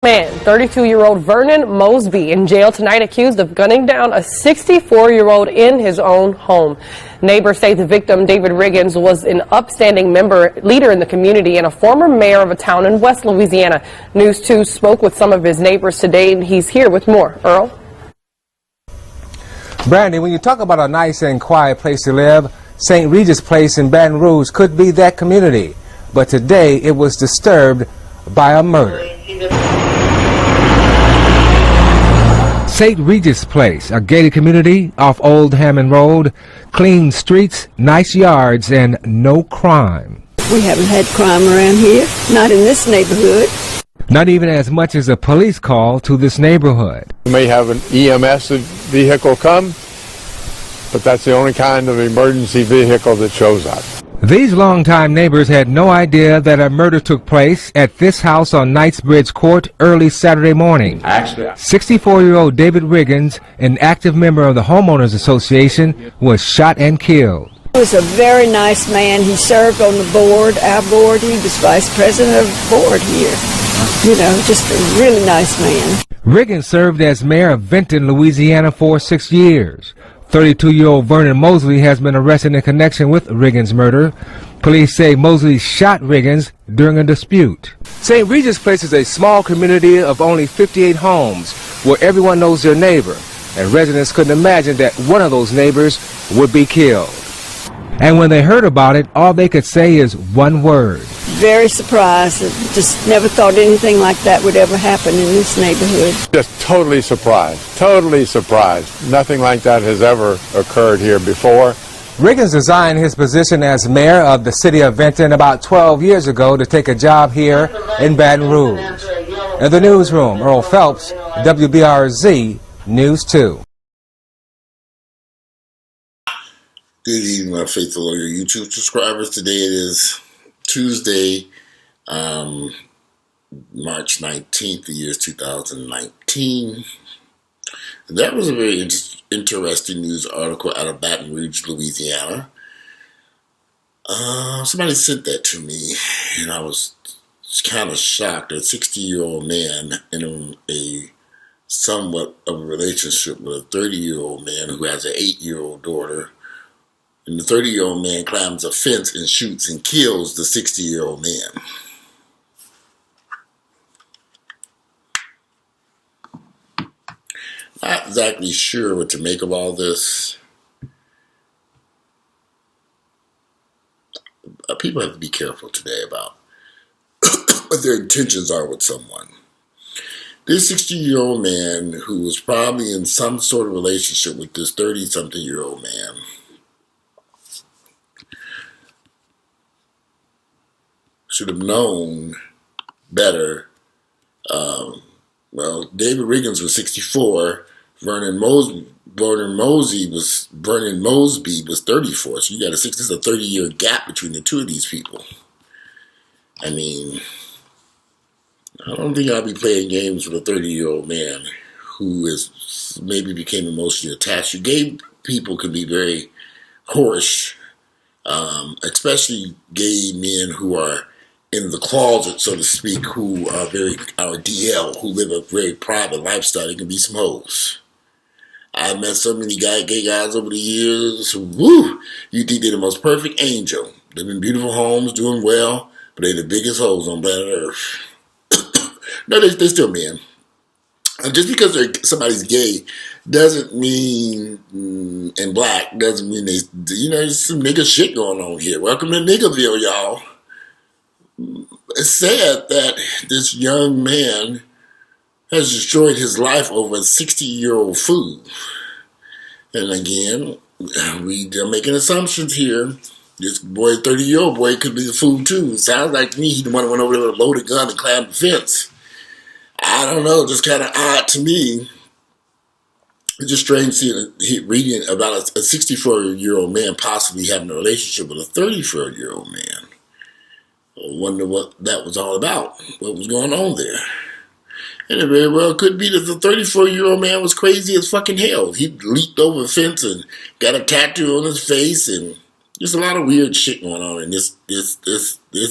Man, 32-year-old Vernon Mosby in jail tonight accused of gunning down a 64-year-old in his own home. Neighbors say the victim, David Riggins, was an upstanding leader in the community and a former mayor of a town in West Louisiana. News 2 spoke with some of his neighbors today, and he's here with more. Earl? Brandy, when you talk about a nice and quiet place to live, St. Regis Place in Baton Rouge could be that community. But today it was disturbed by a murder. St. Regis Place, a gated community off Old Hammond Road, clean streets, nice yards, and no crime. We haven't had crime around here, not in this neighborhood. Not even as much as a police call to this neighborhood. You may have an EMS vehicle come, but that's the only kind of emergency vehicle that shows up. These longtime neighbors had no idea that a murder took place at this house on Knightsbridge Court early Saturday morning. 64-year-old David Riggins, an active member of the Homeowners Association, was shot and killed. He was a very nice man. He served on the board, our board. He was vice president of the board here. You know, just a really nice man. Riggins served as mayor of Benton, Louisiana for 6 years. 32-year-old Vernon Mosby has been arrested in connection with Riggins' murder. Police say Mosby shot Riggins during a dispute. St. Regis Place is a small community of only 58 homes where everyone knows their neighbor, and residents couldn't imagine that one of those neighbors would be killed. And when they heard about it, all they could say is one word. Very surprised. Just never thought anything like that would ever happen in this neighborhood. Just totally surprised, totally surprised. Nothing like that has ever occurred here before. Riggins resigned his position as mayor of the city of Benton about 12 years ago to take a job here in Baton Rouge. In the newsroom, Earl Phelps, WBRZ News 2. Good evening, my faithful lawyer YouTube subscribers. Today it is Tuesday, March 19th, the year is 2019. And that was a very interesting news article out of Baton Rouge, Louisiana. Somebody sent that to me, and I was kind of shocked. A 60-year-old man in a somewhat of a relationship with a 30-year-old man who has an 8-year-old daughter. And the 30-year-old man climbs a fence and shoots and kills the 60-year-old man. Not exactly sure what to make of all this. People have to be careful today about what their intentions are with someone. This 60-year-old man who was probably in some sort of relationship with this 30-something-year-old man should have known better. Well, David Riggins was 64. Vernon Mosby was 34. So you got there's a 30-year gap between the two of these people. I mean, I don't think I'll be playing games with a 30-year-old man who is maybe became emotionally attached. Gay people can be very whorish, especially gay men who are in the closet, so to speak, who are DL, who live a very private lifestyle. They can be some hoes. I've met so many gay guys over the years. Woo! You think they're the most perfect angel. Live in beautiful homes, doing well, but they're the biggest hoes on planet Earth. No, they're still men. And just because somebody's gay doesn't mean, and black, doesn't mean there's some nigga shit going on here. Welcome to Niggerville, y'all. It's sad that this young man has destroyed his life over a 60-year-old fool. And again, they're making assumptions here. This boy, 30-year-old boy, could be the fool too. It sounds like to me he's the one who went over there with a loaded gun and climbed the fence. I don't know, just kind of odd to me. It's just strange reading about a 64-year-old man possibly having a relationship with a 34-year-old man. I wonder what that was all about, what was going on there. And it very well could be that the 34-year-old man was crazy as fucking hell. He leaped over a fence and got a tattoo on his face, and there's a lot of weird shit going on in this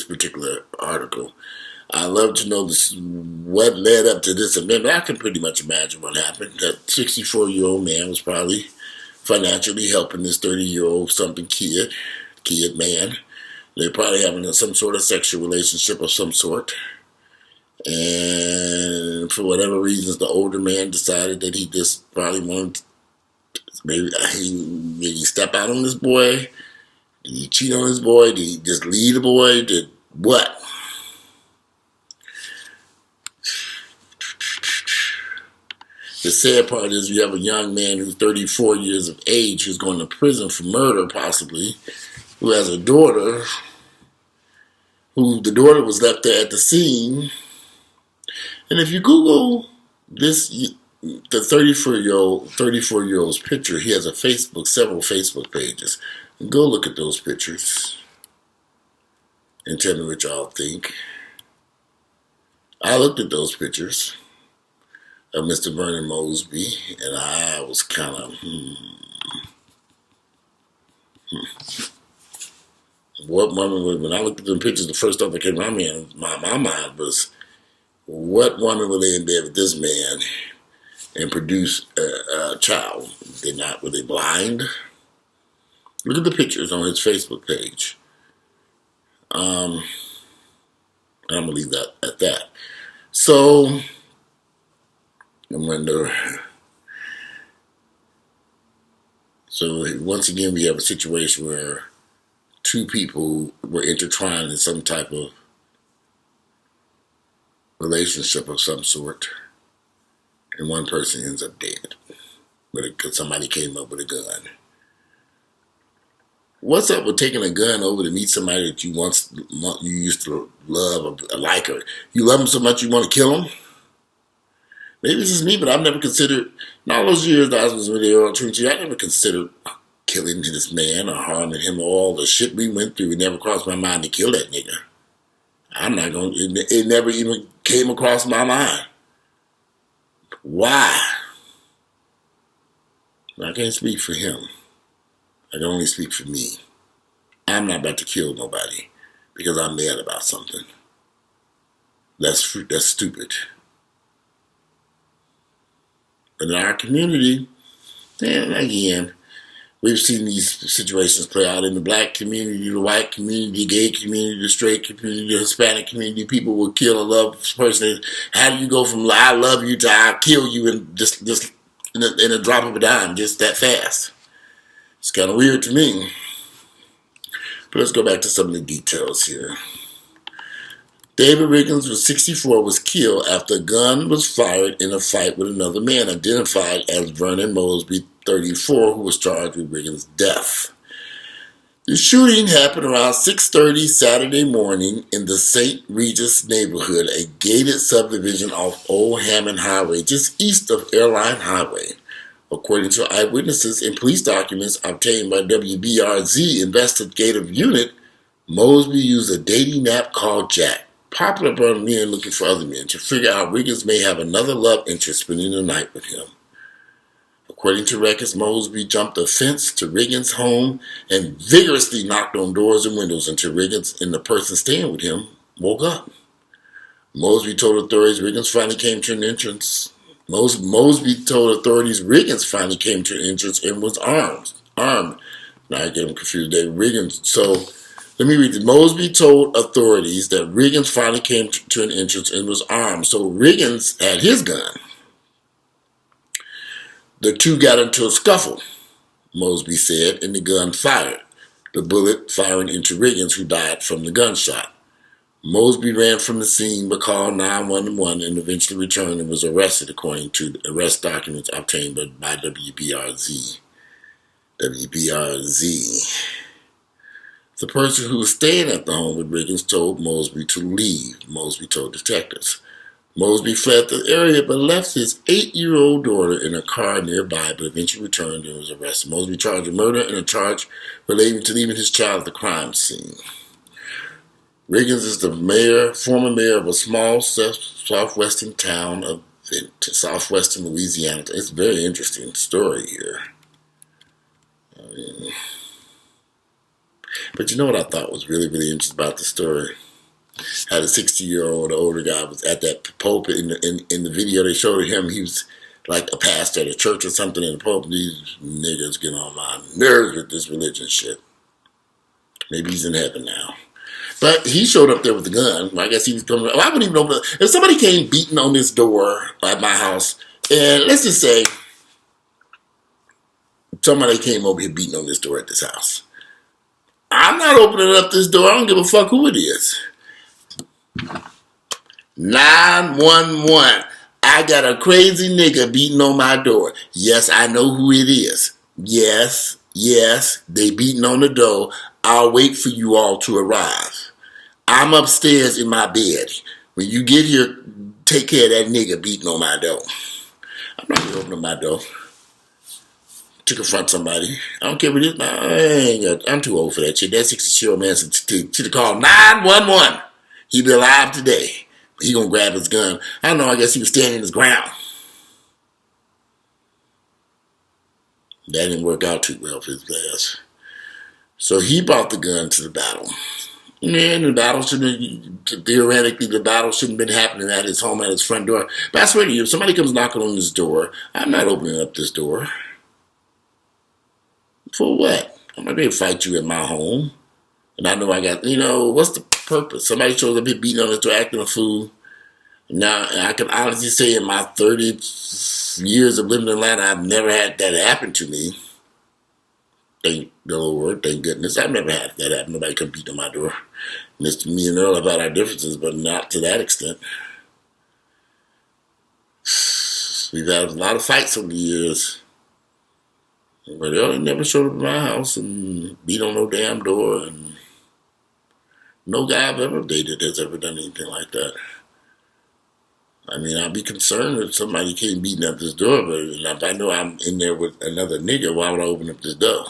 particular article. I love to know what led up to this amendment. I can pretty much imagine what happened. That 64-year-old man was probably financially helping this 30-year-old something kid man. They're probably having some sort of sexual relationship of some sort. And for whatever reasons, the older man decided that he just probably wanted, maybe he step out on this boy? Did he cheat on his boy? Did he just leave the boy? Did what? The sad part is you have a young man who's 34 years of age who's going to prison for murder, possibly, who has a daughter, who the daughter was left there at the scene. And if you Google this, the 34-year-old's picture, he has several Facebook pages. And go look at those pictures and tell me what y'all think. I looked at those pictures of Mr. Vernon Mosby, and I was kind of, What woman would, when I looked at them pictures, the first thought that came to my mind was, what woman would lay in bed with this man and produce a child? Were they blind? Look at the pictures on his Facebook page. I'm going to leave that at that. So, I wonder. So, once again, we have a situation where two people were intertwined in some type of relationship of some sort, and one person ends up dead because somebody came up with a gun. What's up with taking a gun over to meet somebody that you used to love or like, or you love them so much you want to kill them? Maybe this is me, but I've never considered, in all those years that I was with the Airline Highway, I never considered killing this man or harming him or all the shit we went through. It never crossed my mind to kill that nigga. I'm not going to, it never even came across my mind. Why? I can't speak for him. I can only speak for me. I'm not about to kill nobody because I'm mad about something. That's stupid. But in our community, and again, we've seen these situations play out in the black community, the white community, the gay community, the straight community, the Hispanic community. People will kill a loved person. How do you go from I love you to I'll kill you in just in a drop of a dime, just that fast? It's kind of weird to me. But let's go back to some of the details here. David Riggins, was 64, was killed after a gun was fired in a fight with another man, identified as Vernon Mosby, 34, who was charged with Riggins' death. The shooting happened around 6:30 Saturday morning in the St. Regis neighborhood, a gated subdivision off Old Hammond Highway, just east of Airline Highway. According to eyewitnesses and police documents obtained by WBRZ Investigative Unit, Mosby used a dating app called Jack, popular among men looking for other men, to figure out Riggins may have another love interest spending the night with him. According to records, Mosby jumped a fence to Riggins' home and vigorously knocked on doors and windows until Riggins and the person staying with him woke up. Mosby told authorities Riggins finally came to an entrance. Mosby told authorities Riggins finally came to an entrance and was armed. Now I get him confused. Riggins. So let me read this. Mosby told authorities that Riggins finally came to an entrance and was armed. So Riggins had his gun. The two got into a scuffle, Mosby said, and the gun fired, the bullet firing into Riggins, who died from the gunshot. Mosby ran from the scene but called 911 and eventually returned and was arrested, according to the arrest documents obtained by WBRZ. The person who was staying at the home with Riggins told Mosby to leave, Mosby told detectives. Mosby fled the area but left his 8-year-old daughter in a car nearby, but eventually returned and was arrested. Mosby charged with murder and a charge relating to leaving his child at the crime scene. Riggins is the former mayor of a small southwestern town of southwestern Louisiana. It's a very interesting story here. But you know what I thought was really, really interesting about the story? Had a 60-year-old older guy was at that pulpit in the video. They showed him. He was like a pastor at a church or something in the pulpit. These niggas get on my nerves with this religion shit. Maybe he's in heaven now. But he showed up there with a gun. I guess he was coming. I wouldn't even know if somebody came beating on this door at my house, and let's just say somebody came over here beating on this door at this house. I'm not opening up this door. I don't give a fuck who it is. 911. I got a crazy nigga beating on my door. Yes, I know who it is. Yes, they beating on the door. I'll wait for you all to arrive. I'm upstairs in my bed. When you get here, take care of that nigga beating on my door. I'm not going to open up my door to confront somebody. I don't care what it is. I'm too old for that shit. That 60-year-old man should have called 911. He'd be alive today. But he gonna grab his gun. I don't know, I guess he was standing his ground. That didn't work out too well for his ass. So he brought the gun to the battle. And the battle theoretically, the battle shouldn't have been happening at his home, at his front door. But I swear to you, if somebody comes knocking on this door, I'm not opening up this door. For what? I'm not going to fight you at my home. And I know I got, what's the purpose? Somebody shows up here beating on this door, acting a fool. Now, I can honestly say in my 30 years of living in Atlanta, I've never had that happen to me. Thank the Lord, thank goodness. I've never had that happen. Nobody come beat on my door. Me and Earl have had our differences, but not to that extent. We've had a lot of fights over the years. But Earl never showed up at my house and beat on no damn door. And no guy I've ever dated has ever done anything like that. I mean, I'd be concerned if somebody came beating up this door, but if I know I'm in there with another nigga, why would I open up this door?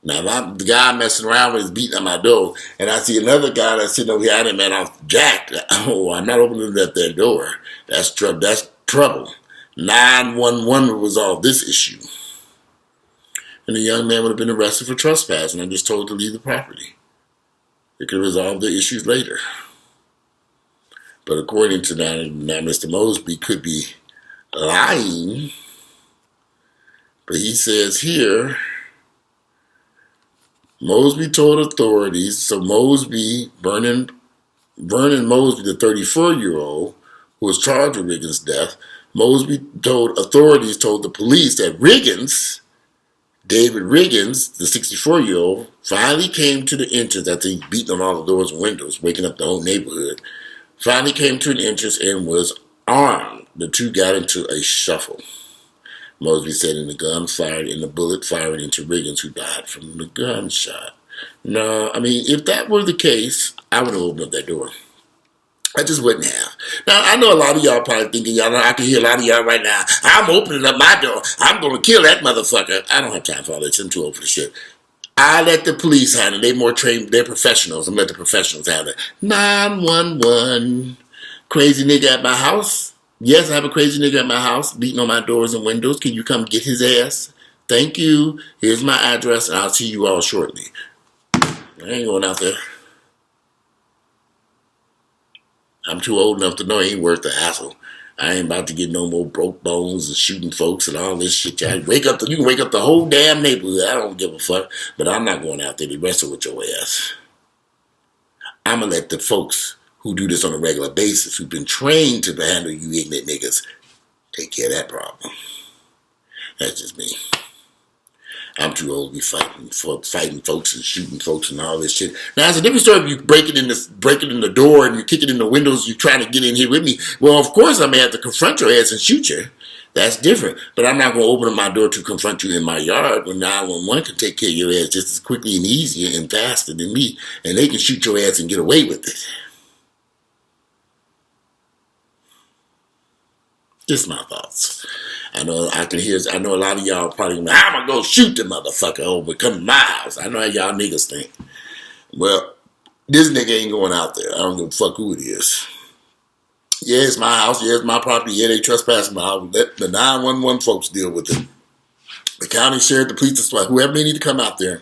Now, if I'm the guy messing around with is beating on my door, and I see another guy that's sitting over here, I didn't man off jacked. Oh, I'm not opening up that door. That's trouble. 911 would resolve this issue. And the young man would have been arrested for trespassing and just told to leave the property. It could resolve the issues later. But according to now Mr. Mosby could be lying. But he says here, Mosby told authorities, so Vernon Mosby, the 34-year-old, who was charged with Riggins' death, Mosby told the police that David Riggins, the 64-year-old, finally came to the entrance after he'd beaten on all the doors and windows, waking up the whole neighborhood. Finally came to an entrance and was armed. The two got into a shuffle. Mosby said in the gun fired and the bullet fired into Riggins, who died from the gunshot. No, I mean, if that were the case, I would have opened up that door. I just wouldn't have. Now, I know a lot of y'all probably thinking, I can hear a lot of y'all right now, I'm opening up my door. I'm going to kill that motherfucker. I don't have time for all this. I'm too old for the shit. I let the police handle it. They're more trained. They're professionals. I'm let the professionals handle it. 911. Crazy nigga at my house. Yes, I have a crazy nigga at my house beating on my doors and windows. Can you come get his ass? Thank you. Here's my address, and I'll see you all shortly. I ain't going out there. I'm too old enough to know it ain't worth the hassle. I ain't about to get no more broke bones and shooting folks and all this shit. You can wake up the whole damn neighborhood. I don't give a fuck. But I'm not going out there to wrestle with your ass. I'm going to let the folks who do this on a regular basis, who've been trained to handle you ignorant niggas, take care of that problem. That's just me. I'm too old to be fighting folks and shooting folks and all this shit. Now, it's a different story if you breaking in the door and you kicking in the windows, you trying to get in here with me. Well, of course, I may have to confront your ass and shoot you. That's different. But I'm not going to open up my door to confront you in my yard when 911 can take care of your ass just as quickly and easier and faster than me. And they can shoot your ass and get away with it. Just my thoughts. I know a lot of y'all probably going, I'm going to go shoot the motherfucker over come to my house. I know how y'all niggas think. Well, this nigga ain't going out there. I don't give a fuck who it is. Yeah, it's my house. Yeah, it's my property. Yeah, they trespassing my house. Let the 911 folks deal with it. The county sheriff, the police, whoever they need to come out there.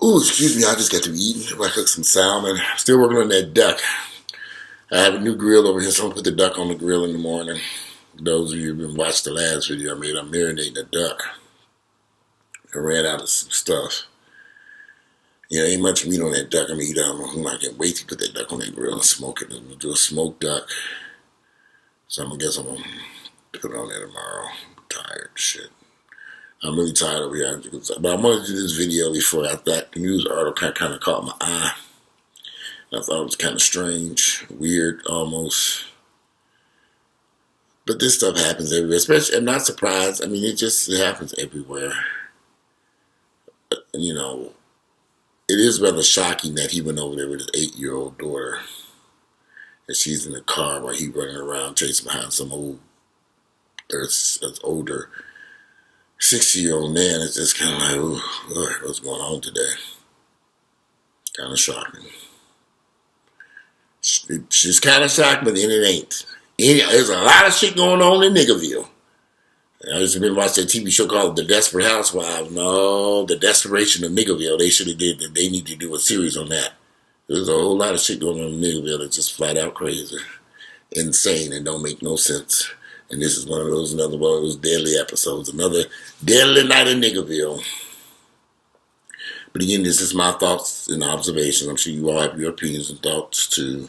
Ooh, excuse me, I just got to eating. I cooked some salmon. Still working on that duck. I have a new grill over here, so I'm going to put the duck on the grill in the morning. Those of you who've been watching the last video I made, I'm marinating the duck. I ran out of some stuff. You know, ain't much meat on that duck. I'm going to eat it. I can't wait to put that duck on that grill and smoke it. I'm going to do a smoked duck. So I'm going to put it on there tomorrow. I'm tired, shit. I'm really tired over here. But I wanted to do this video before I thought the news article kind of caught my eye. I thought it was kind of strange, weird almost. But this stuff happens everywhere. Especially, I'm not surprised. I mean, it happens everywhere. You know, it is rather shocking that he went over there with his 8-year-old daughter. And she's in the car while he's running around chasing behind some older 60-year-old man. It's just kind of like, ooh, what's going on today? Kind of shocking. She's kind of shocked, but then it ain't. There's a lot of shit going on in Niggerville. I used to watch that TV show called The Desperate Housewives. No, The Desperation of Niggerville. They should have did that. They need to do a series on that. There's a whole lot of shit going on in Niggerville that's just flat out crazy, insane, and don't make no sense. And this is another one of those deadly episodes. Another deadly night in Niggerville. But again, this is my thoughts and observations. I'm sure you all have your opinions and thoughts too.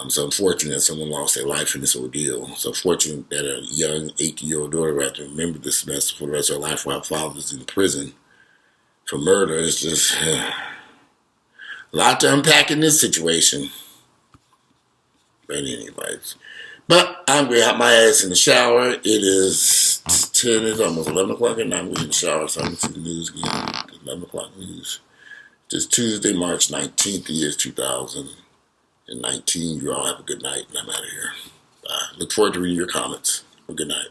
It's unfortunate that someone lost their life in this ordeal. It's unfortunate that a young 18-year-old daughter had to remember this mess for the rest of her life while her father is in prison for murder. It's just a lot to unpack in this situation. But anyways. But I'm going to have my ass in the shower. It is 10, it's almost 11 o'clock at night. I'm in the shower, so I'm going to see the news again. 11 o'clock news. It's Tuesday, March 19th, the year is 2019. You all have a good night, and I'm out of here. Bye. Look forward to reading your comments. Have a good night.